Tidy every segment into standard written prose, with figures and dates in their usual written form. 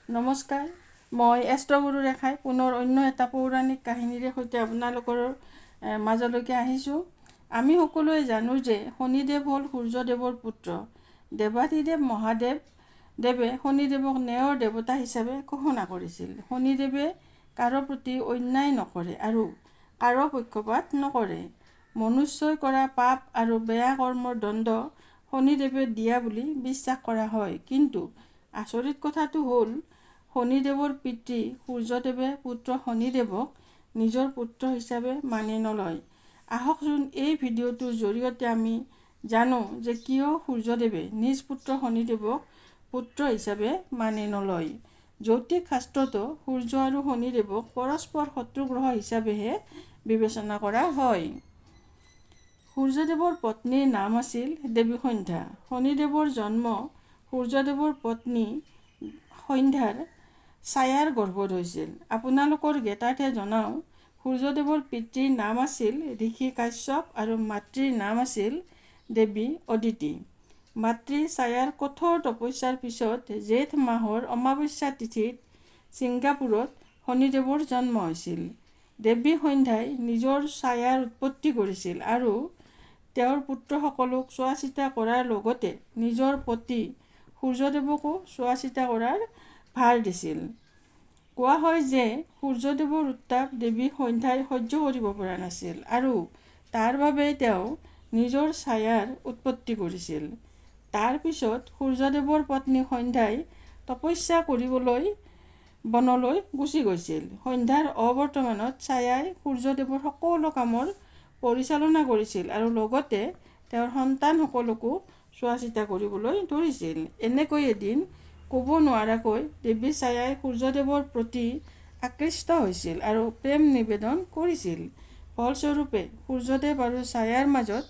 নমস্কাৰ, মই এষ্ট্ৰ ৰেখাই পুনৰ অন্য এটা পৌৰাণিক কাহিনীৰে সৈতে আপোনালোকৰ মাজলৈকে আহিছোঁ। আমি সকলোৱে জানো যে শনিদেৱ হ'ল সূৰ্যদেৱৰ পুত্ৰ। দেৱাদিদেৱ মহাদেৱে শনিদেৱক ন্যায়ৰ দেৱতা হিচাপে ঘোষণা কৰিছিল। শনিদেৱে কাৰো প্ৰতি অন্যায় নকৰে আৰু কাৰো পক্ষপাত নকৰে। মনুষ্যই কৰা পাপ আৰু বেয়া কৰ্মৰ দণ্ড শনিদেৱে দিয়া বুলি বিশ্বাস কৰা হয়। কিন্তু আচৰিত কথাটো হ'ল শনিদেৱৰ পিতৃ সূৰ্যদেৱে পুত্ৰ শনিদেৱক নিজৰ পুত্ৰ হিচাপে মানি নলয়। আহকচোন এই ভিডিঅ'টোৰ জৰিয়তে আমি জানো যে কিয় সূৰ্যদেৱে নিজ পুত্ৰ শনিদেৱক পুত্ৰ হিচাপে মানি নলয়। জ্যোতিষ শাস্ত্ৰতো সূৰ্য আৰু শনিদেৱক পৰস্পৰ শত্ৰু গ্ৰহ হিচাপেহে বিবেচনা কৰা হয়। সূৰ্যদেৱৰ পত্নীৰ নাম আছিল দেৱী সন্ধ্যা। শনিদেৱৰ জন্ম সূৰ্যদেৱৰ পত্নী সন্ধ্যাৰ ছায়াৰ গৰ্ভত হৈছিল। আপোনালোকৰ জ্ঞাতাৰ্থে জনাওঁ, সূৰ্যদেৱৰ পিতৃৰ নাম আছিল ঋষি কাশ্যপ আৰু মাতৃৰ নাম আছিল দেৱী অদিতি। মাতৃৰ ছায়াৰ কঠোৰ তপস্যাৰ পিছত জেঠ মাহৰ অমাৱস্যা তিথিত ছিংগাপুৰত শনিদেৱৰ জন্ম হৈছিল। দেৱী সন্ধ্যাই নিজৰ ছায়াৰ উৎপত্তি কৰিছিল আৰু তেওঁৰ পুত্ৰসকলক চোৱা চিতা কৰাৰ লগতে নিজৰ পতি সূৰ্যদেৱকো চোৱা চিতা কৰাৰ ভাৰ দিছিল। কোৱা হয় যে সূৰ্যদেৱৰ উত্তাপ দেৱী সন্ধ্যাই সহ্য কৰিব পৰা নাছিল আৰু তাৰ বাবে তেওঁ নিজৰ ছায়াৰ উৎপত্তি কৰিছিল। তাৰ পিছত সূৰ্যদেৱৰ পত্নী সন্ধ্যাই তপস্যা কৰিবলৈ বনলৈ গুচি গৈছিল। সন্ধ্যাৰ অৱৰ্তমানত ছায়াই সূৰ্যদেৱৰ সকলো কামৰ পৰিচালনা কৰিছিল আৰু লগতে তেওঁৰ সন্তানসকলকো চোৱা চিতা কৰিবলৈ ধৰিছিল। এনেকৈ এদিন ক'ব নোৱাৰাকৈ দেৱী ছায়াই সূৰ্যদেৱৰ প্ৰতি আকৃষ্ট হৈছিল আৰু প্ৰেম নিবেদন কৰিছিল। ফলস্বৰূপে সূৰ্যদেৱ আৰু ছায়াৰ মাজত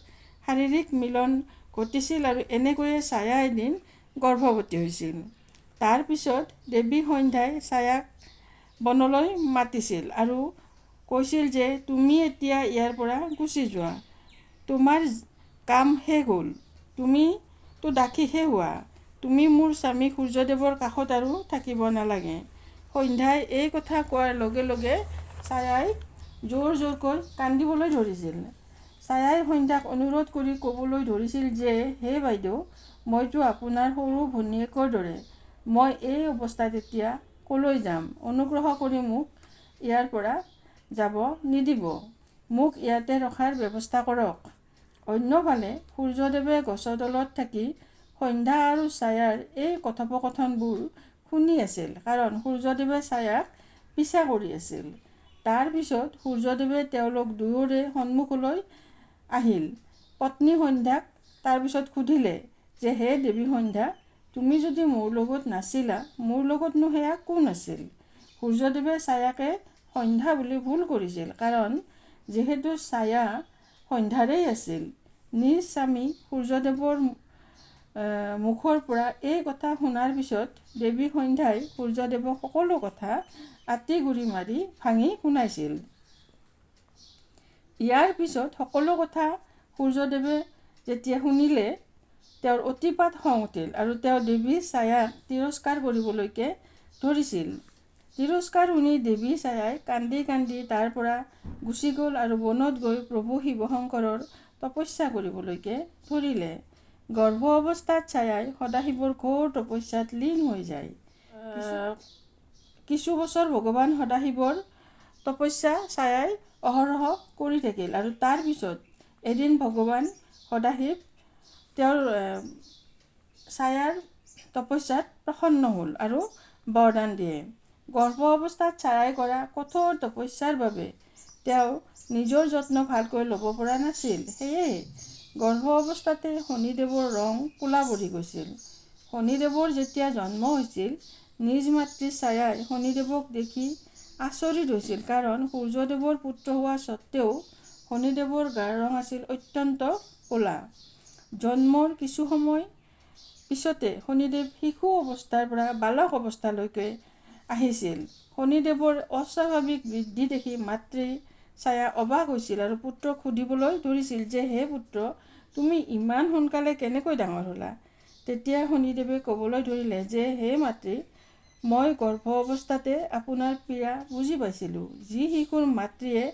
শাৰীৰিক মিলন ঘটিছিল আৰু এনেকৈয়ে ছায়া এদিন গৰ্ভৱতী হৈছিল। তাৰ পিছত দেৱী সন্ধ্যাই ছায়াক বনলৈ মাতিছিল আৰু কৈছিল যে তুমি এতিয়া ইয়াৰ পৰা গুচি যোৱা। তোমাৰ কাম শেষ হ'ল, তুমিতো দাসীহে হোৱা। তুমি মোৰ স্বামী সূৰ্যদেৱৰ কাষত আৰু থাকিব নালাগে। সন্ধ্যাই এই কথা কোৱাৰ লগে লগে ছায়াই জোৰ জোৰকৈ কান্দিবলৈ ধৰিছিল। ছায়াই সন্ধ্যাক অনুৰোধ কৰি ক'বলৈ ধৰিছিল যে হে বাইদেউ, মইতো আপোনাৰ সৰু ভনীয়েকৰ দৰে। মই এই অৱস্থাত এতিয়া ক'লৈ যাম? অনুগ্ৰহ কৰি মোক ইয়াৰ পৰা যাব নিদিব। মোক ইয়াতে ৰখাৰ ব্যৱস্থা কৰক। অন্যফালে সূৰ্যদেৱে গছৰ তলত থাকি সন্ধ্যা আৰু ছায়াৰ এই কথোপকথনবোৰ শুনি আছিল, কাৰণ সূৰ্যদেৱে ছায়াক পিছা কৰি আছিল। তাৰ পিছত সূৰ্যদেৱে তেওঁলোক দুয়োৰে সন্মুখলৈ আহিল। পত্নী সন্ধ্যাক তাৰ পিছত সুধিলে যে হে দেৱী সন্ধ্যা, তুমি যদি মোৰ লগত নাছিলা, মোৰ লগতনো সেয়া কোন আছিল? সূৰ্যদেৱে ছায়াকে সন্ধ্যা বুলি ভুল কৰিছিল, কাৰণ যিহেতু ছায়া সন্ধ্যাৰেই আছিল। নিজ স্বামী সূৰ্যদেৱৰ মুখৰ পৰা এই কথা শুনাৰ পিছত দেৱী সন্ধ্যাই সূৰ্যদেৱক সকলো কথা আঁতিগুৰি মাৰি ভাঙি শুনাইছিল। ইয়াৰ পিছত সকলো কথা সূৰ্যদেৱে যেতিয়া শুনিলে, তেওঁৰ অতিপাত খং উঠিল আৰু তেওঁ দেৱী ছায়াক তিৰস্কাৰ কৰিবলৈকে ধৰিছিল। তিৰস্কাৰ শুনি দেৱী ছায়াই কান্দি কান্দি তাৰ পৰা গুচি গ'ল আৰু বনত গৈ প্ৰভু শিৱশংকৰৰ তপস্যা কৰিবলৈকে ধৰিলে। গৰ্ভ অৱস্থাত ছায়াই সদাশিৱৰ ঘোৰ তপস্যাত লীন হৈ যায়। কিছু বছৰ ভগৱান সদাশিৱৰ তপস্যা ছায়াই অহৰহ কৰি থাকিল আৰু তাৰ পিছত এদিন ভগৱান সদাশিৱ তেওঁৰ ছায়াৰ তপস্যাত প্ৰসন্ন হ'ল আৰু বৰদান দিয়ে। গৰ্ভ অৱস্থাত ছায়াই কৰা কঠোৰ তপস্যাৰ বাবে তেওঁ নিজৰ যত্ন ভালকৈ ল'ব পৰা নাছিল। সেয়েহে গৰ্ভ অৱস্থাতে শনিদেৱৰ ৰং ক'লা পৰি গৈছিল। শনিদেৱৰ যেতিয়া জন্ম হৈছিল, নিজ মাতৃ ছায়াই শনিদেৱক দেখি আচৰিত হৈছিল, কাৰণ সূৰ্যদেৱৰ পুত্ৰ হোৱা স্বত্তেও শনিদেৱৰ গাৰ ৰং আছিল অত্যন্ত ক'লা। জন্মৰ কিছু সময় পিছতে শনিদেৱ শিশু অৱস্থাৰ পৰা বালক অৱস্থালৈকে আহিছিল। শনিদেৱৰ অস্বাভাৱিক বৃদ্ধি দেখি মাতৃ ছায়া অবাক হৈছিল আৰু পুত্ৰক সুধিবলৈ ধৰিছিল যে হে পুত্ৰ, তুমি ইমান সোনকালে কেনেকৈ ডাঙৰ হ'লা? তেতিয়া শনিদেৱে ক'বলৈ ধৰিলে যে হে মাতৃ, মই গৰ্ভ অৱস্থাতে আপোনাৰ পীড়া বুজি পাইছিলোঁ। যি শিশুৰ মাতৃয়ে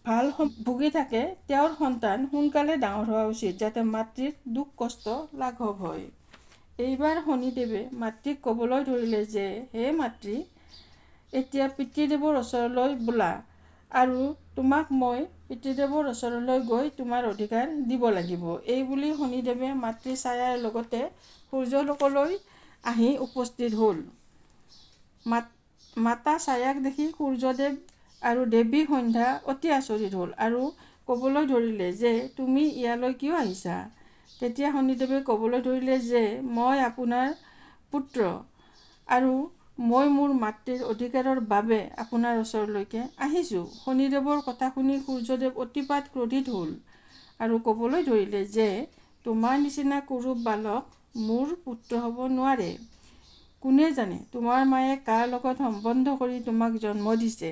ভাল ভুগি থাকে তেওঁৰ সন্তান সোনকালে ডাঙৰ হোৱা উচিত, যাতে মাতৃৰ দুখ কষ্ট লাঘৱ হয়। এইবাৰ শনিদেৱে মাতৃক ক'বলৈ ধৰিলে যে, হে মাতৃ, এতিয়া পিতৃদেৱৰ ওচৰলৈ বোলা আৰু তোমাক মই পিতৃদেৱৰ ওচৰলৈ গৈ তোমাৰ অধিকাৰ দিব লাগিব। এই বুলি শনিদেৱে মাতৃ ছায়াৰ লগতে সূৰ্যলোকলৈ আহি উপস্থিত হ'ল। মাতা ছায়াক দেখি সূৰ্যদেৱ আৰু দেৱী সন্ধ্যা অতি আচৰিত হ'ল আৰু ক'বলৈ ধৰিলে যে, তুমি ইয়ালৈ কিয় আহিছা? তেতিয়া শনিদেৱে ক'বলৈ ধৰিলে যে, মই আপোনাৰ পুত্ৰ আৰু মই মোৰ মাতৃৰ অধিকাৰৰ বাবে আপোনাৰ ওচৰলৈকে আহিছোঁ। শনিদেৱৰ কথা শুনি সূৰ্যদেৱ অতিপাত ক্ৰোধিত হ'ল আৰু ক'বলৈ ধৰিলে যে, তোমাৰ নিচিনা কুৰূপ বালক মোৰ পুত্ৰ হ'ব নোৱাৰে। কোনে জানে তোমাৰ মায়ে কাৰ লগত সম্বন্ধ কৰি তোমাক জন্ম দিছে?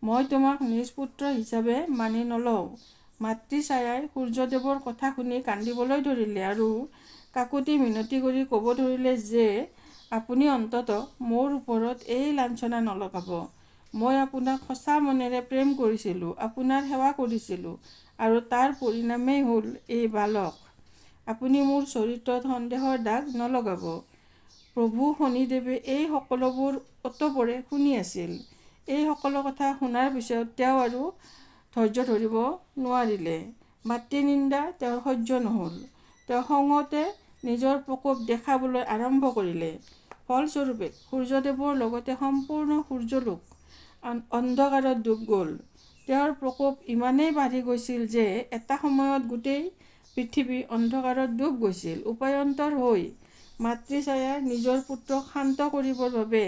মই তোমাক নিজ পুত্ৰ হিচাপে মানি নলওঁ। মাতৃ ছায়াই সূৰ্যদেৱৰ কথা শুনি কান্দিবলৈ ধৰিলে আৰু কাকুতি মিনতি কৰি ক'ব ধৰিলে যে, আপুনি অন্ততঃ মোৰ ওপৰত এই লাঞ্ছনা নলগাব। মই আপোনাক সঁচা মনেৰে প্ৰেম কৰিছিলোঁ, আপোনাৰ সেৱা কৰিছিলোঁ আৰু তাৰ পৰিণামেই হ'ল এই বালক। আপুনি মোৰ চৰিত্ৰত সন্দেহৰ দাগ নলগাব। প্ৰভু শনিদেৱে এই সকলোবোৰ অতপৰে শুনি আছিল। এই সকলো কথা শুনাৰ পিছত তেওঁ আৰু ধৈৰ্য ধৰিব নোৱাৰিলে। মাতৃনিন্দা তেওঁৰ সহ্য নহ'ল। তেওঁ খঙতে নিজৰ প্ৰকোপ দেখাবলৈ আৰম্ভ কৰিলে। ফলস্বৰূপে সূৰ্যদেৱৰ লগতে সম্পূৰ্ণ সূৰ্যলোক অন্ধকাৰত ডুব গ'ল। তেওঁৰ প্ৰকোপ ইমানেই বাঢ়ি গৈছিল যে এটা সময়ত গোটেই পৃথিৱী অন্ধকাৰত ডুব গৈছিল। উপায়ন্তৰ হৈ মাতৃ ছায়াই নিজৰ পুত্ৰক শান্ত কৰিবৰ বাবে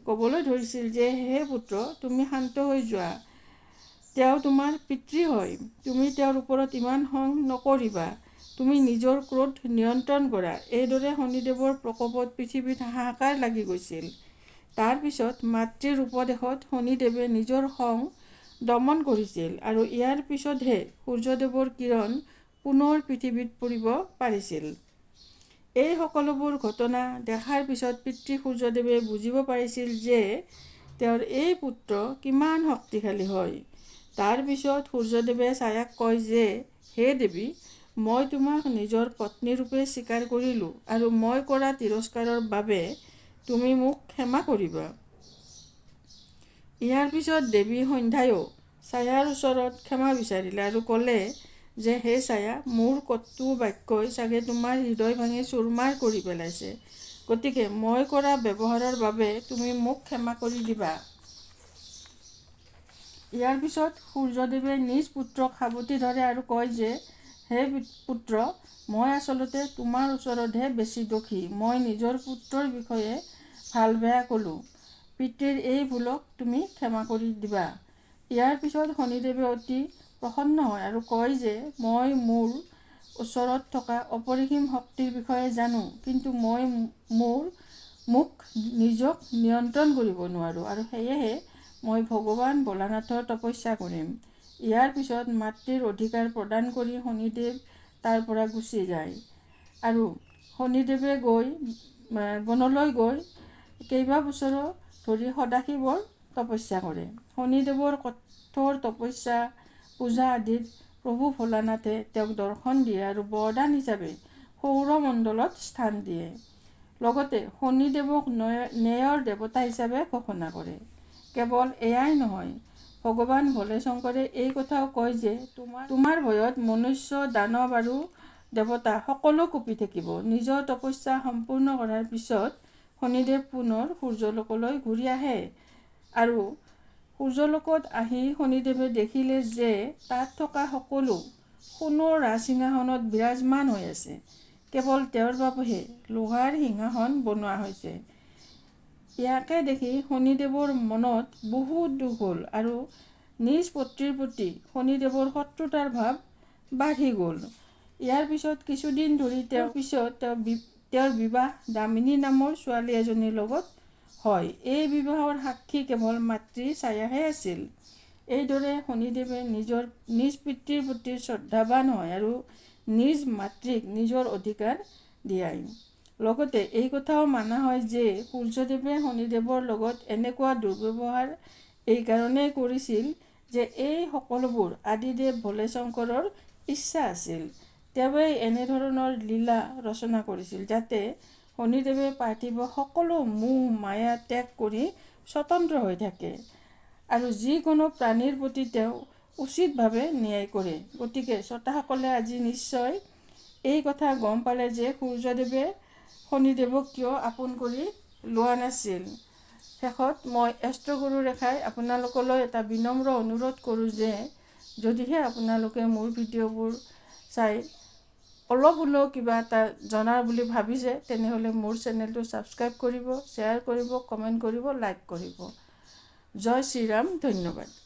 ক'বলৈ ধৰিছিল যে, হে পুত্ৰ, তুমি শান্ত হৈ যোৱা। তেওঁ তোমাৰ পিতৃ হয়। তুমি তেওঁৰ ওপৰত ইমান খং নকৰিবা। তুমি নিজৰ ক্ৰোধ নিয়ন্ত্ৰণ কৰা। এইদৰে শনিদেৱৰ প্ৰকোপত পৃথিৱীত হাহাকাৰ লাগি গৈছিল। তাৰ পিছত মাতৃৰ উপদেশত শনিদেৱে নিজৰ খং দমন কৰিছিল আৰু ইয়াৰ পিছতহে সূৰ্যদেৱৰ কিৰণ পুনৰ পৃথিৱীত পৰিব পাৰিছিল। এই সকলোবোৰ ঘটনা দেখাৰ পিছত পিতৃ সূৰ্যদেৱে বুজিব পাৰিছিল যে তেওঁৰ এই পুত্ৰ কিমান শক্তিশালী হয়। তাৰ পিছত সূৰ্যদেৱে ছায়াক কয় যে, হে দেৱী, মই তোমাক নিজৰ পত্নীৰূপে স্বীকাৰ কৰিলোঁ আৰু মই কৰা তিৰস্কাৰৰ বাবে তুমি মোক ক্ষমা কৰিবা। ইয়াৰ পিছত দেৱী সন্ধ্যায়ো ছায়াৰ ওচৰত ক্ষমা বিচাৰিলে আৰু ক'লে যে, হে ছায়া, মোৰ কটু বাক্যই চাগে তোমাৰ হৃদয় ভাঙি চূৰমাৰ কৰি পেলাইছে। গতিকে মই কৰা ব্যৱহাৰৰ বাবে তুমি মোক ক্ষমা কৰি দিবা। ইয়াৰ পিছত সূৰ্যদেৱে নিজ পুত্ৰক সাৱটি ধৰে আৰু কয় যে, হে পুত্ৰ, মই আচলতে তোমাৰ ওচৰতহে বেছি দোষী। মই নিজৰ পুত্ৰৰ বিষয়ে ভাল বেয়া ক'লোঁ। পিতৃৰ এই ভুলক তুমি ক্ষমা কৰি দিবা। ইয়াৰ পিছত শনিদেৱে অতি প্ৰসন্ন হয় আৰু কয় যে, মই মোৰ ওচৰত থকা অপৰিসীম শক্তিৰ বিষয়ে জানো, কিন্তু মই মোক নিজক নিয়ন্ত্ৰণ কৰিব নোৱাৰোঁ আৰু সেয়েহে মই ভগৱান ভোলানাথৰ তপস্যা কৰিম। ইয়াৰ পিছত মাতৃৰ অধিকাৰ প্ৰদান কৰি শনিদেৱ তাৰ পৰা গুচি যায় আৰু শনিদেৱে বনলৈ গৈ কেইবা বছৰো ধৰি সদাশিৱৰ তপস্যা কৰে। শনিদেৱৰ কঠোৰ তপস্যা পূজা আদিত প্ৰভু ভোলানাথে তেওঁক দৰ্শন দিয়ে আৰু বৰদান হিচাপে সৌৰমণ্ডলত স্থান দিয়ে। লগতে শনিদেৱক ন্যায়ৰ দেৱতা হিচাপে ঘোষণা কৰে। কেৱল এয়াই নহয়, ভগৱান ভোলে শংকৰে এই কথাও কয় যে, তোমাৰ ভয়ত মনুষ্য, দানৱ আৰু দেৱতা সকলো কঁপি থাকিব। নিজৰ তপস্যা সম্পূৰ্ণ কৰাৰ পিছত শনিদেৱ পুনৰ সূৰ্যলোকলৈ ঘূৰি আহে আৰু সূৰ্যলোকত আহি শনিদেৱে দেখিলে যে তাত থকা সকলো সোণৰ ৰাজসিংহাসনত বিৰাজমান হৈ আছে। কেৱল তেওঁৰ বাবেহে লোহাৰ সিংহাসন বনোৱা হৈছে। ইয়াকে দেখি শনিদেৱৰ মনত বহুত দুখ হ'ল আৰু নিজ পত্নীৰ প্ৰতি শনিদেৱৰ শত্ৰুতাৰ ভাৱ বাঢ়ি গ'ল। ইয়াৰ পিছত কিছুদিন ধৰি তেওঁৰ বিবাহ দামিনী নামৰ ছোৱালী এজনীৰ লগত হয়। এই বিবাহৰ সাক্ষী কেৱল মাতৃ ছায়াহে আছিল। এইদৰে শনিদেৱে নিজ পিতৃৰ প্ৰতি শ্ৰদ্ধাৱান হয় আৰু নিজ মাতৃক নিজৰ অধিকাৰ দিয়ায়। লগতে এই কথাও মানা হয় যে সূৰ্যদেৱে শনিদেৱৰ লগত এনেকুৱা দুৰ্ব্যৱহাৰ এইকাৰণেই কৰিছিল যে এই সকলোবোৰ আদিদেৱ ভোলে শংকৰৰ ইচ্ছা আছিল। তেওঁৱেই এনেধৰণৰ লীলা ৰচনা কৰিছিল যাতে শনিদেৱে পাৰ্থিৱ সকলো মোহ মায়া ত্যাগ কৰি স্বতন্ত্ৰ হৈ থাকে আৰু যিকোনো প্ৰাণীৰ প্ৰতি তেওঁ উচিতভাৱে ন্যায় কৰে। গতিকে শ্ৰোতাসকলে আজি নিশ্চয় এই কথা গম পালে যে সূৰ্যদেৱে শনিদেৱক কিয় আপোন কৰি লোৱা নাছিল। শেষত মই এষ্ট্ৰগুৰু ৰেখাই আপোনালোকলৈ এটা বিনম্ৰ অনুৰোধ কৰোঁ যে যদিহে আপোনালোকে মোৰ ভিডিঅ'বোৰ চাই অলপ হ'লেও কিবা এটা জনাৰ বুলি ভাবিছে তেনেহ'লে মোৰ চেনেলটো ছাবস্ক্ৰাইব কৰিব, শ্বেয়াৰ কৰিব, কমেণ্ট কৰিব, লাইক কৰিব। জয় শ্ৰীৰাম, ধন্যবাদ।